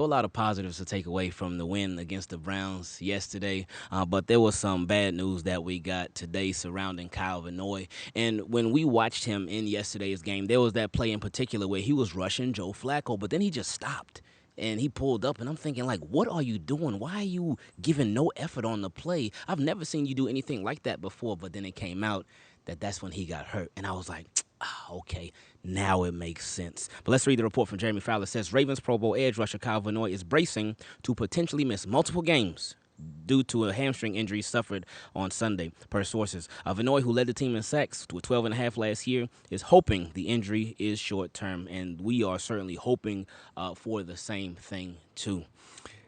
A lot of positives to take away from the win against the Browns yesterday, but there was some bad news that we got today surrounding Kyle Van Noy. And when we watched him in yesterday's game, there was that play in particular where he was rushing Joe Flacco, but then he just stopped and he pulled up, and I'm thinking, like, what are you doing? Why are you giving no effort on the play? I've never seen you do anything like that before, but then it came out that that's when he got hurt, and I was like, okay, now it makes sense. But let's read the report from Jeremy Fowler. It says Ravens Pro Bowl edge rusher Kyle Van Noy is bracing to potentially miss multiple games due to a hamstring injury suffered on Sunday, per sources. Van Noy, who led the team in sacks with 12 and a half last year, is hoping the injury is short-term, and we are certainly hoping for the same thing, too.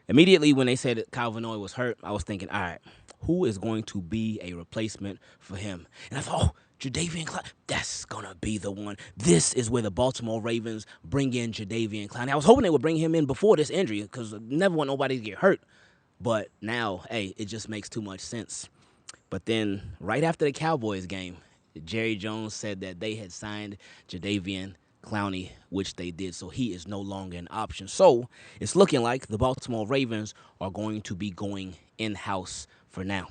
Immediately when they said that Kyle Van Noy was hurt, I was thinking, all right, who is going to be a replacement for him? And I thought, Jadeveon Clowney, that's going to be the one. This is where the Baltimore Ravens bring in Jadeveon Clowney. I was hoping they would bring him in before this injury because I never want nobody to get hurt. But now, hey, it just makes too much sense. But then right after the Cowboys game, Jerry Jones said that they had signed Jadeveon Clowney, which they did, so he is no longer an option. So it's looking like the Baltimore Ravens are going to be going in-house for now.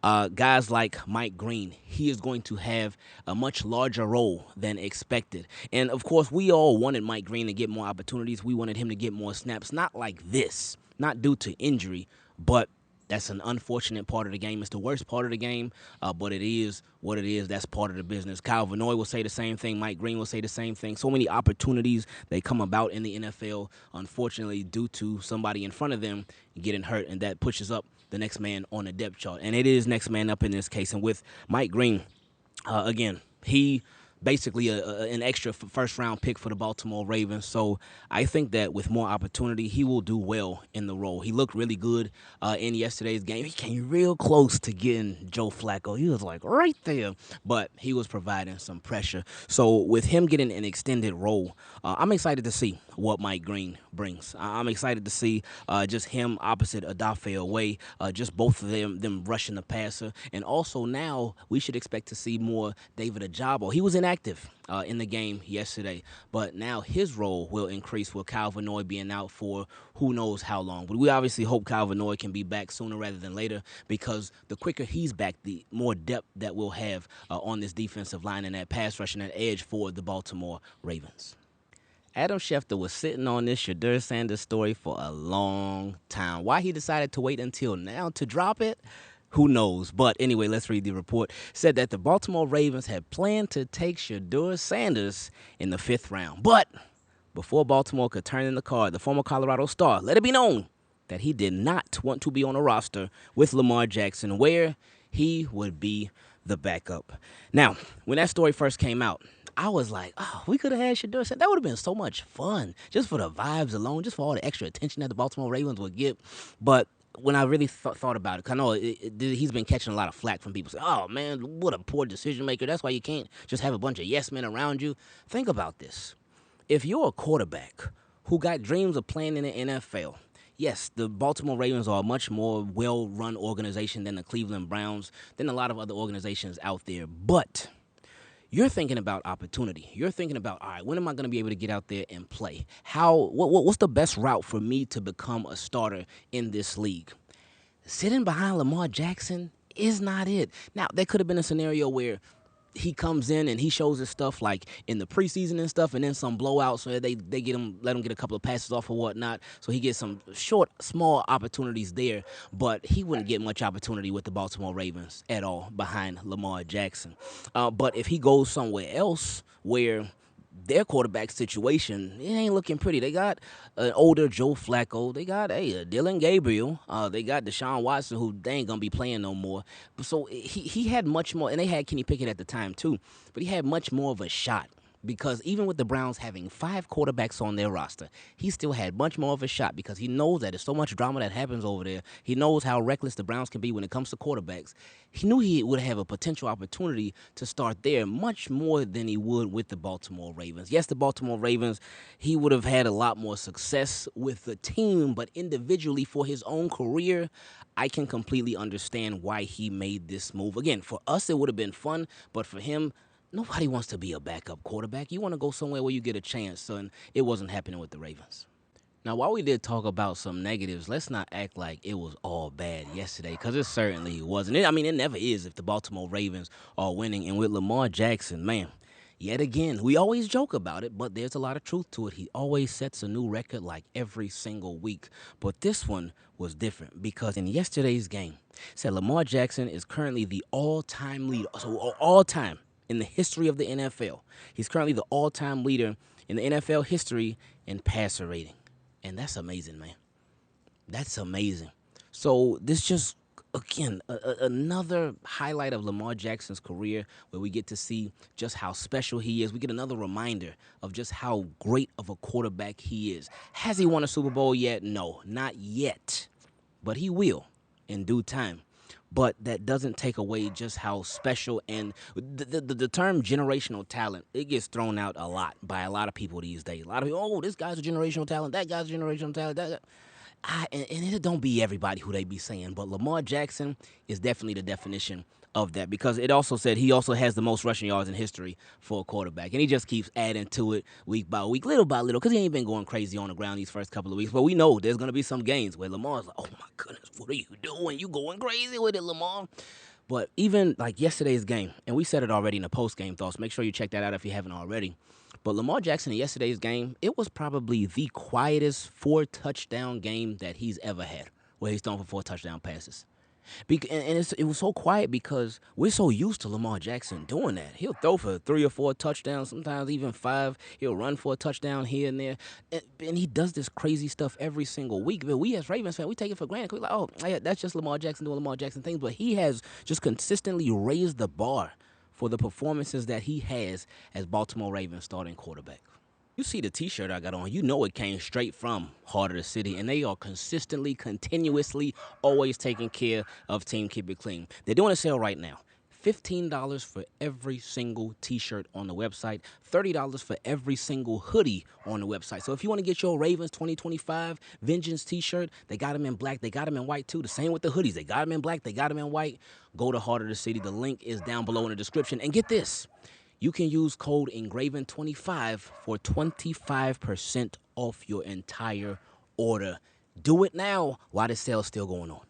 Guys like Mike Green, he is going to have a much larger role than expected. And, of course, we all wanted Mike Green to get more opportunities. We wanted him to get more snaps, not like this, not due to injury, but that's an unfortunate part of the game. It's the worst part of the game, but it is what it is. That's part of the business. Kyle Van Noy will say the same thing. Mike Green will say the same thing. So many opportunities they come about in the NFL, unfortunately, due to somebody in front of them getting hurt, and that pushes up the next man on the depth chart. And it is next man up in this case. And with Mike Green, again, he basically an extra first-round pick for the Baltimore Ravens. So I think that with more opportunity, he will do well in the role. He looked really good in yesterday's game. He came real close to getting Joe Flacco. He was like right there, but he was providing some pressure. So with him getting an extended role, I'm excited to see what Mike Green brings. I'm excited to see just him opposite Odafe Away, just both of them rushing the passer. And also now we should expect to see more David Ajabo. He was inactive in the game yesterday, but now his role will increase with Kyle Van Noy being out for who knows how long. But we obviously hope Kyle Van Noy can be back sooner rather than later, because the quicker he's back, the more depth that we'll have on this defensive line and that pass rush and that edge for the Baltimore Ravens. Adam Schefter was sitting on this Shedeur Sanders story for a long time. Why he decided to wait until now to drop it, who knows? But anyway, let's read the report. It said that the Baltimore Ravens had planned to take Shedeur Sanders in the 5th round. But before Baltimore could turn in the card, the former Colorado star let it be known that he did not want to be on a roster with Lamar Jackson, where he would be the backup. Now, when that story first came out, I was like, oh, we could have had Shedeur Sanders. That would have been so much fun, just for the vibes alone, just for all the extra attention that the Baltimore Ravens would get. But when I really thought about it, 'cause I know he's been catching a lot of flack from people saying, oh, man, what a poor decision maker. That's why you can't just have a bunch of yes men around you. Think about this. If you're a quarterback who got dreams of playing in the NFL, yes, the Baltimore Ravens are a much more well-run organization than the Cleveland Browns, than a lot of other organizations out there. But you're thinking about opportunity. You're thinking about, all right, when am I going to be able to get out there and play? What's the best route for me to become a starter in this league? Sitting behind Lamar Jackson is not it. Now, there could have been a scenario where he comes in and he shows his stuff like in the preseason and stuff, and then some blowouts so they let him get a couple of passes off or whatnot. So he gets some short, small opportunities there, but he wouldn't get much opportunity with the Baltimore Ravens at all behind Lamar Jackson. But if he goes somewhere else where their quarterback situation, it ain't looking pretty. They got an older Joe Flacco. They got a Dylan Gabriel. They got Deshaun Watson, who they ain't going to be playing no more. So he had much more, and they had Kenny Pickett at the time too, but he had much more of a shot. Because even with the Browns having 5 quarterbacks on their roster, he still had much more of a shot because he knows that there's so much drama that happens over there. He knows how reckless the Browns can be when it comes to quarterbacks. He knew he would have a potential opportunity to start there much more than he would with the Baltimore Ravens. Yes, the Baltimore Ravens, he would have had a lot more success with the team, but individually for his own career, I can completely understand why he made this move. Again, for us, it would have been fun, but for him, nobody wants to be a backup quarterback. You want to go somewhere where you get a chance, and it wasn't happening with the Ravens. Now, while we did talk about some negatives, let's not act like it was all bad yesterday, because it certainly wasn't. I mean, it never is if the Baltimore Ravens are winning. And with Lamar Jackson, man, yet again, we always joke about it, but there's a lot of truth to it. He always sets a new record like every single week. But this one was different because in yesterday's game, it said Lamar Jackson is currently the all-time leader. So all-time in the history of the NFL. He's currently the all-time leader in the NFL history in passer rating. And that's amazing, man. That's amazing. So this just, again, another highlight of Lamar Jackson's career where we get to see just how special he is. We get another reminder of just how great of a quarterback he is. Has he won a Super Bowl yet? No, not yet. But he will in due time. But that doesn't take away just how special, and the term generational talent, it gets thrown out a lot by a lot of people these days. A lot of people, oh, this guy's a generational talent, that guy's a generational talent, and it don't be everybody who they be saying, but Lamar Jackson is definitely the definition of that, because it also said he also has the most rushing yards in history for a quarterback, and he just keeps adding to it week by week, little by little, because he ain't been going crazy on the ground these first couple of weeks. But we know there's going to be some games where Lamar's like, oh my goodness, what are you doing? You going crazy with it, Lamar. But even like yesterday's game, and we said it already in the post-game thoughts, make sure you check that out if you haven't already. But Lamar Jackson in yesterday's game, it was probably the quietest 4-touchdown game that he's ever had, where he's thrown for 4 touchdown passes. It was so quiet because we're so used to Lamar Jackson doing that. He'll throw for 3 or 4 touchdowns, sometimes even 5. He'll run for a touchdown here and there. And he does this crazy stuff every single week. But we as Ravens fans, we take it for granted. We're like, oh, yeah, that's just Lamar Jackson doing Lamar Jackson things. But he has just consistently raised the bar for the performances that he has as Baltimore Ravens starting quarterback. You see the T-shirt I got on, you know it came straight from Heart of the City, and they are consistently, continuously, always taking care of Team Keep It Clean. They're doing a sale right now. $15 for every single T-shirt on the website, $30 for every single hoodie on the website. So if you want to get your Ravens 2025 Vengeance T-shirt, they got them in black, they got them in white too. The same with the hoodies, they got them in black, they got them in white. Go to Heart of the City. The link is down below in the description. And get this. You can use code Ingraven25 for 25% off your entire order. Do it now while the sale's still going on.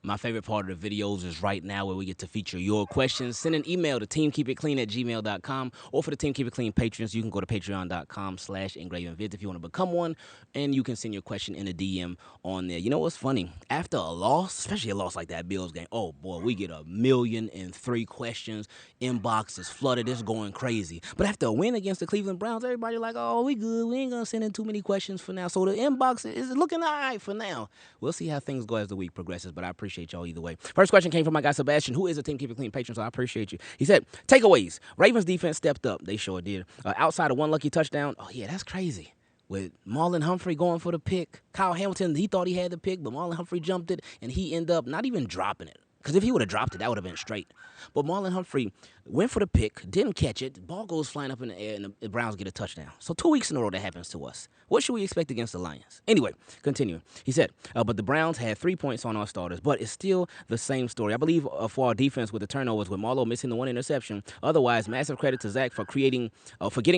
My favorite part of the videos is right now where we get to feature your questions. Send an email to teamkeepitclean@gmail.com, or for the Team Keep It Clean patrons, you can go to patreon.com/Ingravenvids if you want to become one, and you can send your question in a DM on there. You know what's funny? After a loss, especially a loss like that Bills game, oh boy, we get 1,000,003 questions. Inbox is flooded. It's going crazy. But after a win against the Cleveland Browns, everybody like, oh, we good. We ain't going to send in too many questions for now. So the inbox is looking all right for now. We'll see how things go as the week progresses, but I appreciate y'all either way. First question came from my guy Sebastian, who is a Team Keep It Clean patron, so I appreciate you. He said, takeaways. Ravens defense stepped up. They sure did. Outside of one lucky touchdown, oh yeah, that's crazy. With Marlon Humphrey going for the pick. Kyle Hamilton, he thought he had the pick, but Marlon Humphrey jumped it, and he ended up not even dropping it. Because if he would have dropped it, that would have been straight. But Marlon Humphrey went for the pick, didn't catch it. The ball goes flying up in the air, and the Browns get a touchdown. So 2 weeks in a row that happens to us. What should we expect against the Lions? Anyway, continuing. He said, but the Browns had 3 points on our starters, but it's still the same story. I believe for our defense with the turnovers, with Marlowe missing the 1 interception. Otherwise, massive credit to Zach for getting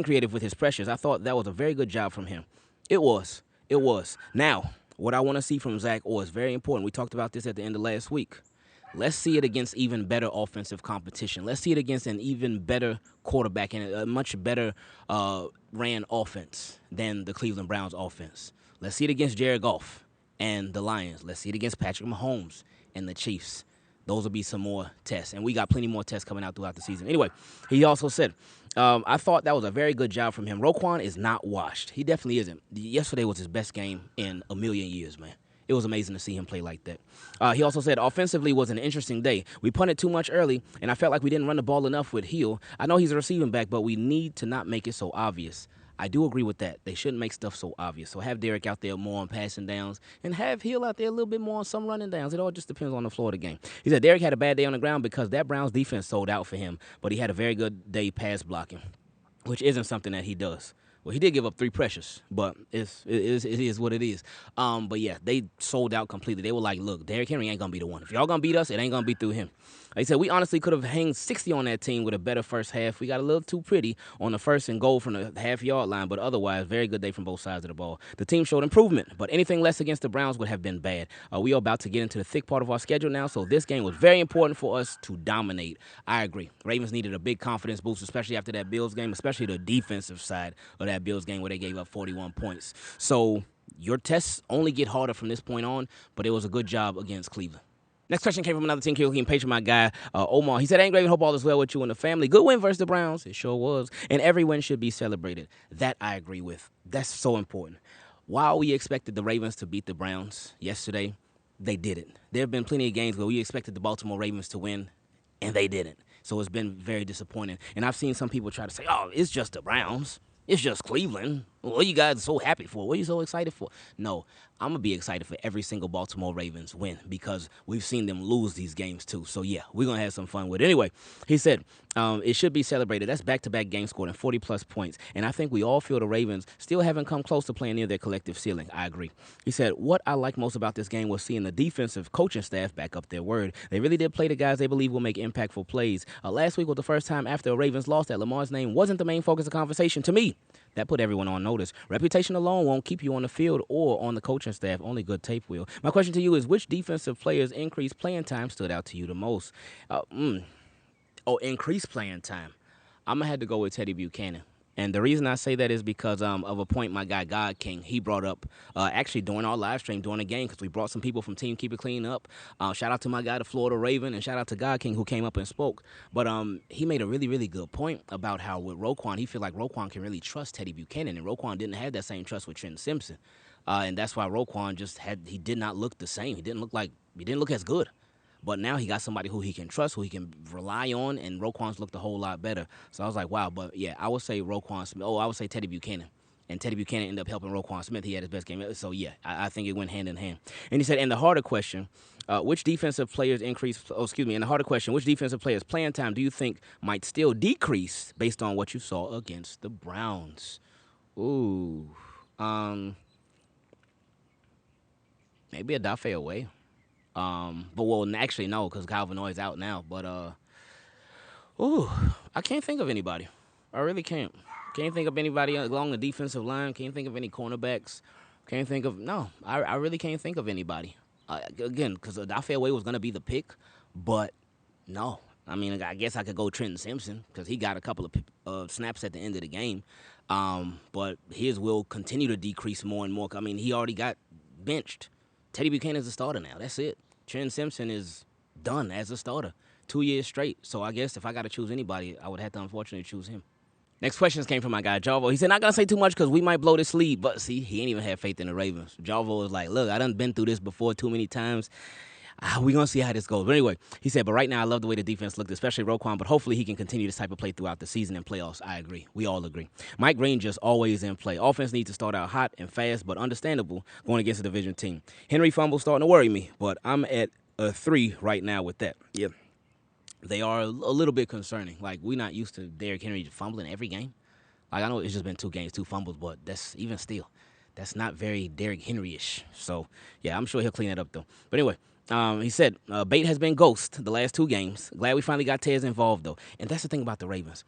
creative with his pressures. I thought that was a very good job from him. It was. Now, what I want to see from Zach is very important. We talked about this at the end of last week. Let's see it against even better offensive competition. Let's see it against an even better quarterback and a much better ran offense than the Cleveland Browns offense. Let's see it against Jared Goff and the Lions. Let's see it against Patrick Mahomes and the Chiefs. Those will be some more tests, and we got plenty more tests coming out throughout the season. Anyway, he also said, I thought that was a very good job from him. Roquan is not washed. He definitely isn't. Yesterday was his best game in a million years, man. It was amazing to see him play like that. He also said, offensively was an interesting day. We punted too much early, and I felt like we didn't run the ball enough with Hill. I know he's a receiving back, but we need to not make it so obvious. I do agree with that. They shouldn't make stuff so obvious. So have Derek out there more on passing downs and have Hill out there a little bit more on some running downs. It all just depends on the floor of the game. He said Derek had a bad day on the ground because that Browns defense sold out for him, but he had a very good day pass blocking, which isn't something that he does. Well, he did give up 3 pressures, but it is what it is. But yeah, they sold out completely. They were like, look, Derrick Henry ain't gonna be the one. If y'all gonna beat us, it ain't gonna be through him. They said we honestly could have hanged 60 on that team with a better first half. We got a little too pretty on the first and goal from the half-yard line, but otherwise, very good day from both sides of the ball. The team showed improvement, but anything less against the Browns would have been bad. We are about to get into the thick part of our schedule now, so this game was very important for us to dominate. I agree. Ravens needed a big confidence boost, especially after that Bills game, especially the defensive side of that Bills game where they gave up 41 points. So your tests only get harder from this point on, but it was a good job against Cleveland. Next question came from another Teamkeepitclean patron, my guy, Omar. He said, Ingraven, hope all is well with you and the family. Good win versus the Browns. It sure was. And every win should be celebrated. That I agree with. That's so important. While we expected the Ravens to beat the Browns yesterday, they didn't. There have been plenty of games where we expected the Baltimore Ravens to win, and they didn't. So it's been very disappointing. And I've seen some people try to say, oh, it's just the Browns. It's just Cleveland. What are you guys so happy for? What are you so excited for? No, I'm going to be excited for every single Baltimore Ravens win because we've seen them lose these games too. So, yeah, we're going to have some fun with it. Anyway, he said it should be celebrated. That's back-to-back games scored and 40-plus points. And I think we all feel the Ravens still haven't come close to playing near their collective ceiling. I agree. He said, what I like most about this game was seeing the defensive coaching staff back up their word. They really did play the guys they believe will make impactful plays. Last week was the first time after the Ravens lost that Lamar's name wasn't the main focus of conversation to me. That put everyone on notice. Reputation alone won't keep you on the field or on the coaching staff. Only good tape will. My question to you is, which defensive players' increased playing time stood out to you the most? Increased playing time. I'm going to have to go with Teddy Buchanan. And the reason I say that is because of a point my guy God King, he brought up actually during our live stream during the game because we brought some people from Team Keep It Clean up. Shout out to my guy, the Florida Raven, and shout out to God King who came up and spoke. But he made a really, really good point about how with Roquan, he feel like Roquan can really trust Teddy Buchanan, and Roquan didn't have that same trust with Trent Simpson. And that's why Roquan he did not look the same. He didn't look as good. But now he got somebody who he can trust, who he can rely on, and Roquan's looked a whole lot better. So I was like, wow. But, yeah, I would say Roquan Smith. I would say Teddy Buchanan. And Teddy Buchanan ended up helping Roquan Smith. He had his best game. So, yeah, I think it went hand in hand. And he said, and the harder question, which defensive players and the harder question, which defensive players' playing time do you think might still decrease based on what you saw against the Browns? Ooh. Maybe a Dafe away. Actually, no, because Kyle Van Noy is out now. But, I can't think of anybody. I really can't. Can't think of anybody along the defensive line. Can't think of any cornerbacks. I really can't think of anybody. Again, because Dafe Away was going to be the pick, but no. I mean, I guess I could go Trenton Simpson because he got a couple of snaps at the end of the game. But his will continue to decrease more and more. I mean, he already got benched. Teddy Buchanan's a starter now. That's it. Trenton Simpson is done as a starter 2 years straight. So I guess if I got to choose anybody, I would have to unfortunately choose him. Next questions came from my guy, Jarvo. He said, not going to say too much because we might blow this lead. But see, he ain't even had faith in the Ravens. Jarvo was like, look, I done been through this before too many times. We're going to see how this goes. But anyway, he said, but right now I love the way the defense looked, especially Roquan, but hopefully he can continue this type of play throughout the season and playoffs. I agree. We all agree. Mike Green just always in play. Offense needs to start out hot and fast, but understandable going against a division team. Henry fumble starting to worry me, but I'm at a 3 right now with that. Yeah. They are a little bit concerning. Like, we're not used to Derrick Henry fumbling every game. Like, I know it's just been 2 games, 2 fumbles, but that's even still. That's not very Derrick Henry-ish. So, yeah, I'm sure he'll clean it up, though. But anyway, he said, Bate has been ghost the last 2 games. Glad we finally got Tez involved, though. And that's the thing about the Ravens.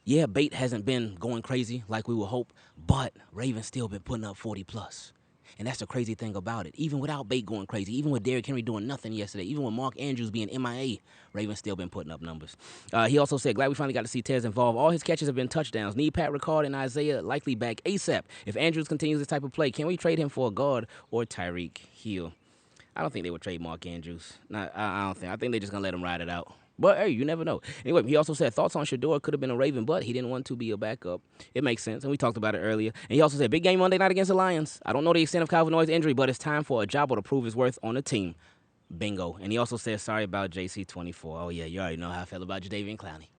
Yeah, Bate hasn't been going crazy like we would hope, but Ravens still been putting up 40-plus. And that's the crazy thing about it. Even without Bate going crazy, even with Derrick Henry doing nothing yesterday, even with Mark Andrews being MIA, Ravens still been putting up numbers. He also said, glad we finally got to see Tez involved. All his catches have been touchdowns. Need Pat Ricard and Isaiah likely back ASAP. If Andrews continues this type of play, can we trade him for a guard or Tyreek Hill? I don't think they would trade Mark Andrews. I don't think. I think they're just going to let him ride it out. But, hey, you never know. Anyway, he also said thoughts on Shedeur could have been a Raven, but he didn't want to be a backup. It makes sense, and we talked about it earlier. And he also said, big game Monday night against the Lions. I don't know the extent of Kyle Van Noy's injury, but it's time for a Jarvo to prove his worth on the team. Bingo. And he also said, sorry about JC24. Oh, yeah, you already know how I feel about Jadeveon Clowney.